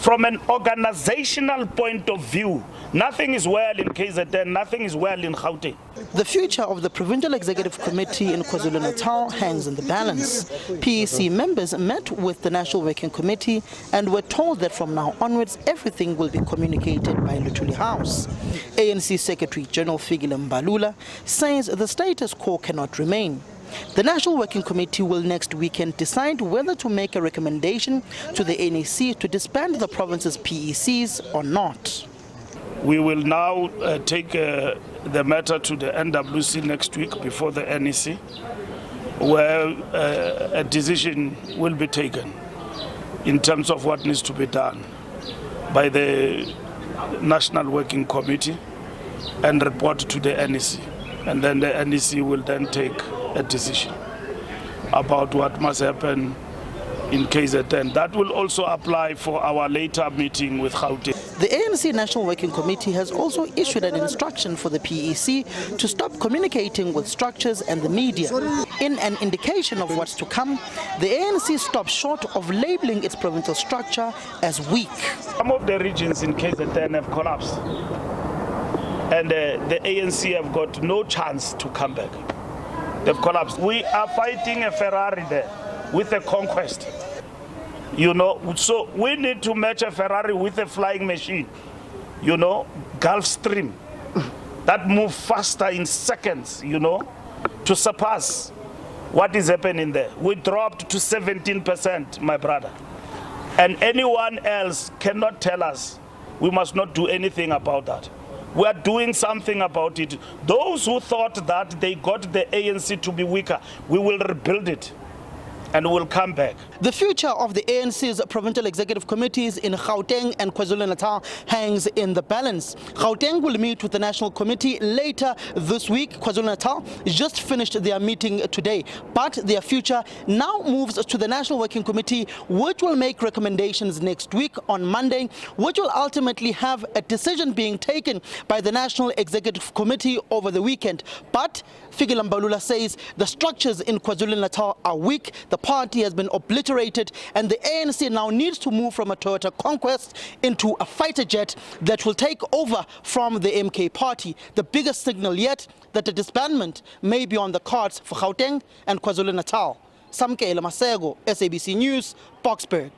From an organizational point of view, nothing is well in KZN, nothing is well in Gauteng. The future of the Provincial Executive Committee in KwaZulu-Natal hangs in the balance. PEC members met with the National Working Committee and were told that from now onwards everything will be communicated by Luthuli House. ANC Secretary General Fikile Mbalula says the status quo cannot remain. The National Working Committee will next weekend decide whether to make a recommendation to the NEC to disband the province's PECs or not. We will now take the matter to the NWC next week before the NEC, where a decision will be taken in terms of what needs to be done by the National Working Committee and report to the NEC. And then the NEC will then take a decision about what must happen in KZN. That will also apply for our later meeting with Gauteng. The ANC National Working Committee has also issued an instruction for the PEC to stop communicating with structures and the media. In an indication of what's to come, the ANC stopped short of labeling its provincial structure as weak. Some of the regions in KZN have collapsed, and the ANC have got no chance to come back. They've collapsed. We are fighting a Ferrari there with a conquest. You know, so we need to match a Ferrari with a flying machine. You know, Gulf Stream, that move faster in seconds, you know, to surpass what is happening there. We dropped to 17%, my brother. And anyone else cannot tell us we must not do anything about that. We are doing something about it. Those who thought that they got the ANC to be weaker, we will rebuild it and will come back. The future of the ANC's provincial executive committees in Gauteng and KwaZulu-Natal hangs in the balance. Gauteng will meet with the National Committee later this week. KwaZulu-Natal just finished their meeting today, but their future now moves to the National Working Committee, which will make recommendations next week on Monday, which will ultimately have a decision being taken by the National Executive Committee over the weekend. But Fikile Mbalula says the structures in KwaZulu-Natal are weak, the party has been obliterated, and the ANC now needs to move from a Toyota Conquest into a fighter jet that will take over from the MK party. The biggest signal yet that the disbandment may be on the cards for Gauteng and KwaZulu-Natal. Samkela Masego, SABC News, Boksburg.